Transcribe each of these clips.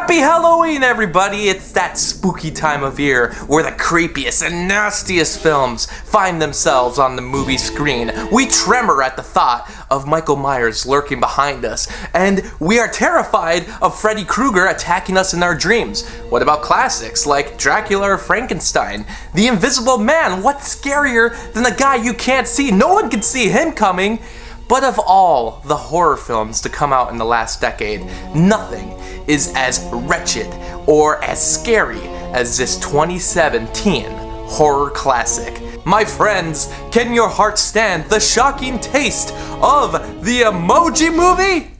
Happy Halloween, everybody! It's that spooky time of year where the creepiest and nastiest films find themselves on the movie screen. We tremor at the thought of Michael Myers lurking behind us, and we are terrified of Freddy Krueger attacking us in our dreams. What about classics like Dracula or Frankenstein? The Invisible Man, what's scarier than a guy you can't see? No one can see him coming. But of all the horror films to come out in the last decade, nothing is as wretched or as scary as this 2017 horror classic. My friends, can your heart stand the shocking taste of the Emoji Movie?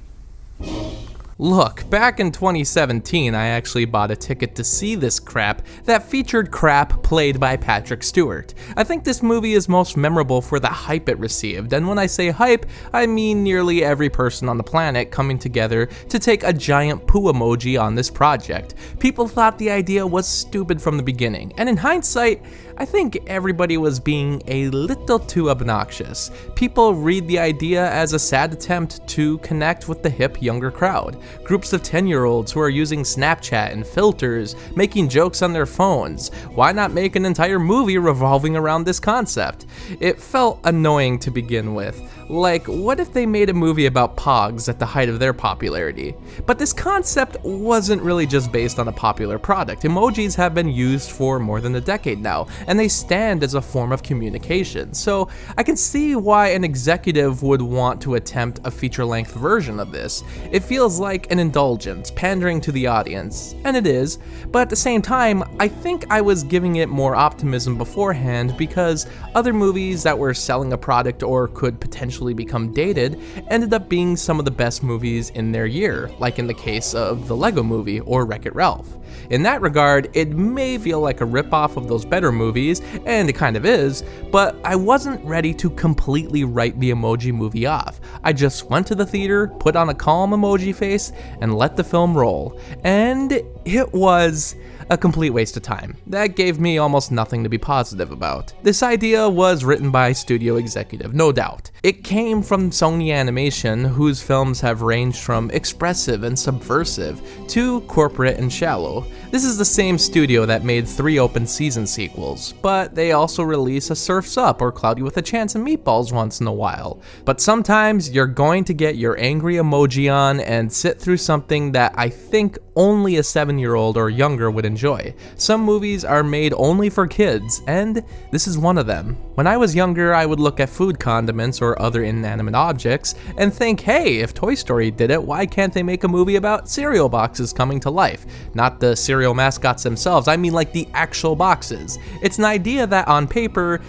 Look, back in 2017, I actually bought a ticket to see this crap that featured crap played by Patrick Stewart. I think this movie is most memorable for the hype it received, and when I say hype, I mean nearly every person on the planet coming together to take a giant poo emoji on this project. People thought the idea was stupid from the beginning, and in hindsight, I think everybody was being a little too obnoxious. People read the idea as a sad attempt to connect with the hip younger crowd. Groups of 10-year-olds who are using Snapchat and filters, making jokes on their phones. Why not make an entire movie revolving around this concept? It felt annoying to begin with. Like, what if they made a movie about Pogs at the height of their popularity? But this concept wasn't really just based on a popular product. Emojis have been used for more than a decade now, and they stand as a form of communication. So I can see why an executive would want to attempt a feature-length version of this. It feels like an indulgence, pandering to the audience, and it is, but at the same time, I think I was giving it more optimism beforehand because other movies that were selling a product or could potentially become dated ended up being some of the best movies in their year, like in the case of the Lego Movie or Wreck-It Ralph. In that regard, it may feel like a ripoff of those better movies, and it kind of is, but I wasn't ready to completely write the Emoji Movie off. I just went to the theater, put on a calm emoji face, and let the film roll. And it was a complete waste of time. That gave me almost nothing to be positive about. This idea was written by studio executive, no doubt. It came from Sony Animation, whose films have ranged from expressive and subversive to corporate and shallow. This is the same studio that made 3 open season sequels, but they also release a Surf's Up or Cloudy with a Chance of Meatballs once in a while. But sometimes you're going to get your angry emoji on and sit through something that I think only a 7-year-old or younger would enjoy. Some movies are made only for kids, and this is one of them. When I was younger, I would look at food condiments or other inanimate objects and think, hey, if Toy Story did it, why can't they make a movie about cereal boxes coming to life? Not the cereal mascots themselves, I mean like the actual boxes. It's an idea that on paper,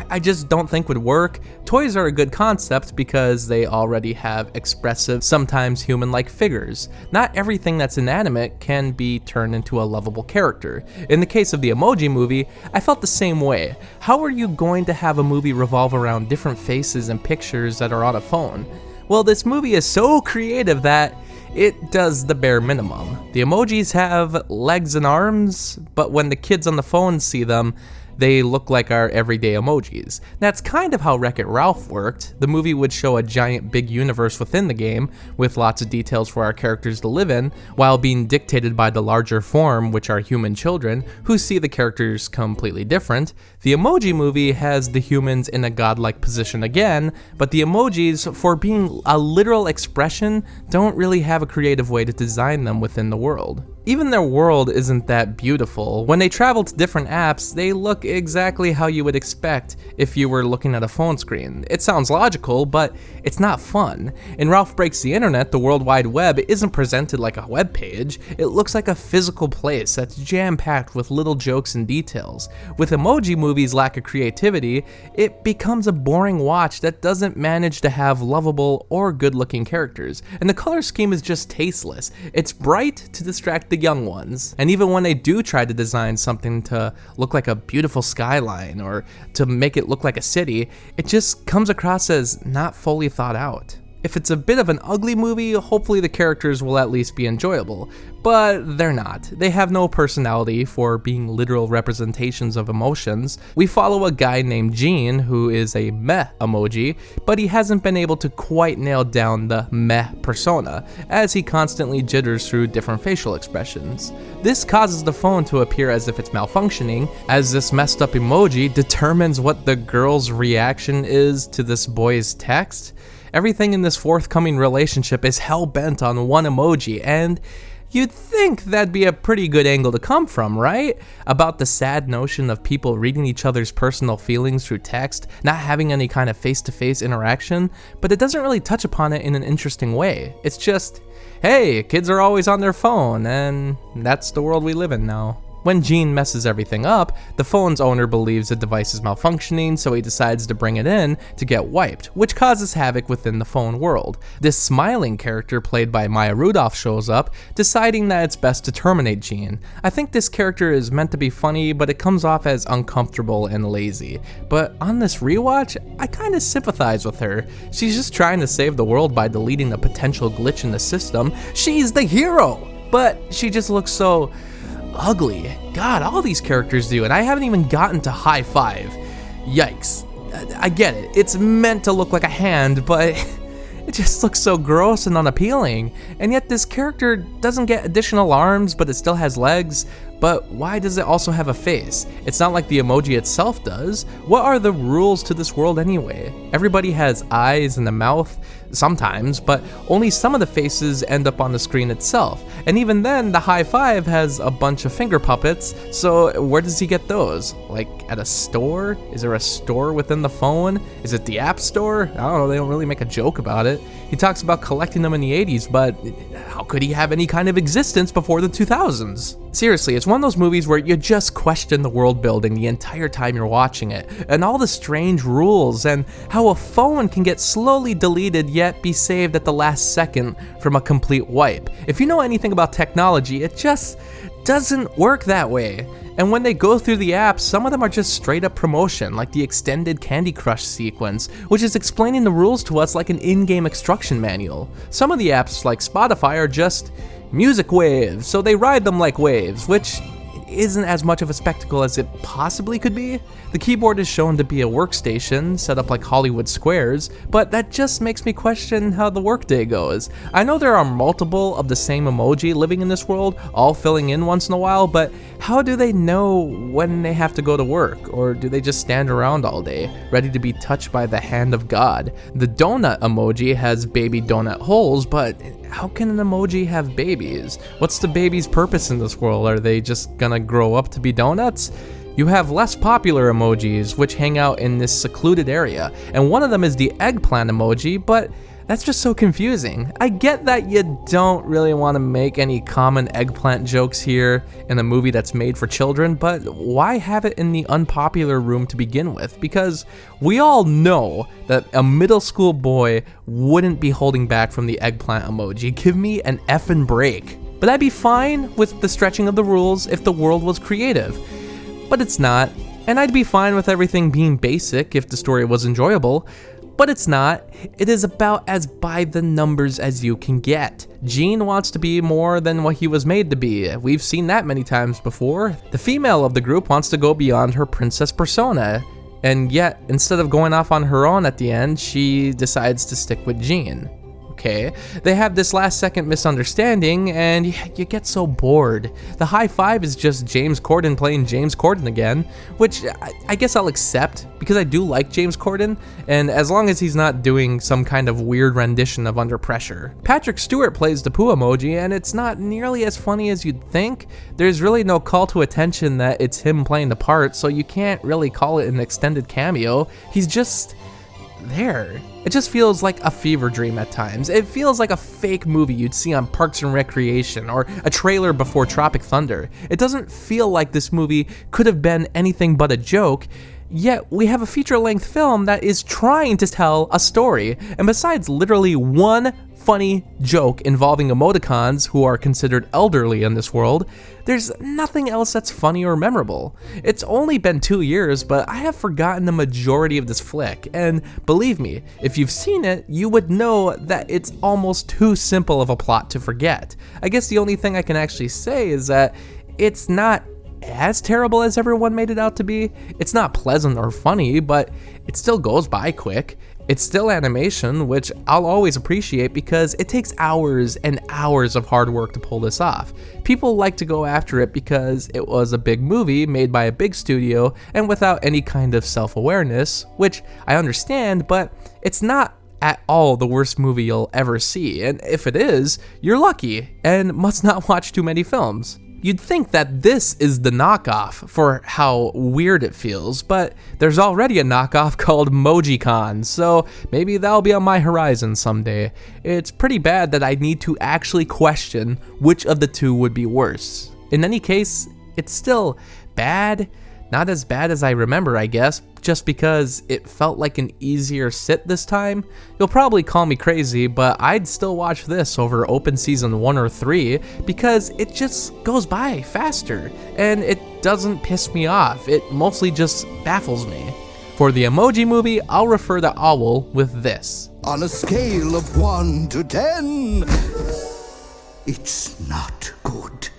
I just don't think would work. Toys are a good concept because they already have expressive, sometimes human-like figures. Not everything that's inanimate can be turned into a lovable character. In the case of the Emoji Movie, I felt the same way. How are you going to have a movie revolve around different faces and pictures that are on a phone? Well, this movie is so creative that it does the bare minimum. The emojis have legs and arms, but when the kids on the phone see them, they look like our everyday emojis. That's kind of how Wreck-It Ralph worked. The movie would show a giant big universe within the game, with lots of details for our characters to live in, while being dictated by the larger form, which are human children, who see the characters completely different. The Emoji Movie has the humans in a godlike position again, but the emojis, for being a literal expression, don't really have a creative way to design them within the world. Even their world isn't that beautiful. When they travel to different apps, they look exactly how you would expect if you were looking at a phone screen. It sounds logical, but it's not fun. In Ralph Breaks the Internet, the World Wide Web isn't presented like a web page. It looks like a physical place that's jam-packed with little jokes and details. With Emoji Movie's lack of creativity, it becomes a boring watch that doesn't manage to have lovable or good-looking characters, and the color scheme is just tasteless. It's bright to distract the young ones, and even when they do try to design something to look like a beautiful skyline or to make it look like a city, it just comes across as not fully thought out. If it's a bit of an ugly movie, hopefully the characters will at least be enjoyable. But they're not. They have no personality for being literal representations of emotions. We follow a guy named Gene, who is a meh emoji, but he hasn't been able to quite nail down the meh persona, as he constantly jitters through different facial expressions. This causes the phone to appear as if it's malfunctioning, as this messed up emoji determines what the girl's reaction is to this boy's text. Everything in this forthcoming relationship is hell-bent on one emoji, and you'd think that'd be a pretty good angle to come from, right? About the sad notion of people reading each other's personal feelings through text, not having any kind of face-to-face interaction, but it doesn't really touch upon it in an interesting way. It's just, hey, kids are always on their phone, and that's the world we live in now. When Gene messes everything up, the phone's owner believes the device is malfunctioning, so he decides to bring it in to get wiped, which causes havoc within the phone world. This smiling character played by Maya Rudolph shows up, deciding that it's best to terminate Gene. I think this character is meant to be funny, but it comes off as uncomfortable and lazy. But on this rewatch, I kinda sympathize with her. She's just trying to save the world by deleting a potential glitch in the system. She's the hero! But she just looks so ugly. God, all these characters do, and I haven't even gotten to High Five. Yikes. I get it. It's meant to look like a hand, but it just looks so gross and unappealing. And yet this character doesn't get additional arms, but it still has legs. But why does it also have a face? It's not like the emoji itself does. What are the rules to this world anyway? Everybody has eyes and a mouth, sometimes, but only some of the faces end up on the screen itself. And even then, the high five has a bunch of finger puppets, so where does he get those? Like at a store? Is there a store within the phone? Is it the App Store? I don't know, they don't really make a joke about it. He talks about collecting them in the 80s, but how could he have any kind of existence before the 2000s? Seriously, it's one of those movies where you just question the world building the entire time you're watching it, and all the strange rules, and how a phone can get slowly deleted yet be saved at the last second from a complete wipe. If you know anything about technology, it just doesn't work that way. And when they go through the apps, some of them are just straight up promotion, like the extended Candy Crush sequence, which is explaining the rules to us like an in-game instruction manual. Some of the apps, like Spotify, are just music waves, so they ride them like waves, which isn't as much of a spectacle as it possibly could be. The keyboard is shown to be a workstation, set up like Hollywood squares, but that just makes me question how the workday goes. I know there are multiple of the same emoji living in this world, all filling in once in a while, but how do they know when they have to go to work? Or do they just stand around all day, ready to be touched by the hand of God? The donut emoji has baby donut holes, but how can an emoji have babies? What's the baby's purpose in this world? Are they just gonna grow up to be donuts? You have less popular emojis, which hang out in this secluded area, and one of them is the eggplant emoji, but that's just so confusing. I get that you don't really want to make any common eggplant jokes here in a movie that's made for children, but why have it in the unpopular room to begin with? Because we all know that a middle school boy wouldn't be holding back from the eggplant emoji. Give me an effing break. But I'd be fine with the stretching of the rules if the world was creative. But it's not, and I'd be fine with everything being basic if the story was enjoyable. But it's not. It is about as by the numbers as you can get. Gene wants to be more than what he was made to be. We've seen that many times before. The female of the group wants to go beyond her princess persona, and yet, instead of going off on her own at the end, she decides to stick with Gene. Okay, they have this last second misunderstanding, and you get so bored. The high five is just James Corden playing James Corden again, which I guess I'll accept, because I do like James Corden, and as long as he's not doing some kind of weird rendition of Under Pressure. Patrick Stewart plays the poo emoji, and it's not nearly as funny as you'd think. There's really no call to attention that it's him playing the part, so you can't really call it an extended cameo. He's just there. It just feels like a fever dream at times. It feels like a fake movie you'd see on Parks and Recreation or a trailer before Tropic Thunder. It doesn't feel like this movie could have been anything but a joke, yet we have a feature-length film that is trying to tell a story, and besides literally one funny joke involving emoticons who are considered elderly in this world, there's nothing else that's funny or memorable. It's only been 2 years, but I have forgotten the majority of this flick, and believe me, if you've seen it, you would know that it's almost too simple of a plot to forget. I guess the only thing I can actually say is that it's not as terrible as everyone made it out to be. It's not pleasant or funny, but it still goes by quick. It's still animation, which I'll always appreciate because it takes hours and hours of hard work to pull this off. People like to go after it because it was a big movie made by a big studio and without any kind of self-awareness, which I understand, but it's not at all the worst movie you'll ever see, and if it is, you're lucky and must not watch too many films. You'd think that this is the knockoff for how weird it feels, but there's already a knockoff called MojiCon, so maybe that'll be on my horizon someday. It's pretty bad that I need to actually question which of the two would be worse. In any case, it's still bad. Not as bad as I remember, I guess, just because it felt like an easier sit this time. You'll probably call me crazy, but I'd still watch this over Open Season 1 or 3 because it just goes by faster, and it doesn't piss me off. It mostly just baffles me. For the Emoji Movie, I'll refer to Owl with this. On a scale of 1 to 10, it's not good.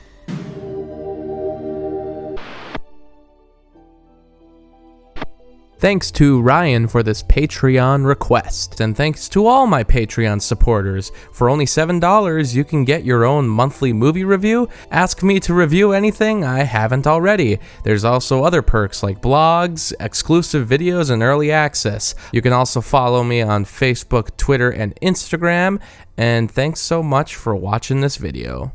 Thanks to Ryan for this Patreon request, and thanks to all my Patreon supporters. For only $7, you can get your own monthly movie review. Ask me to review anything I haven't already. There's also other perks like blogs, exclusive videos, and early access. You can also follow me on Facebook, Twitter, and Instagram. And thanks so much for watching this video.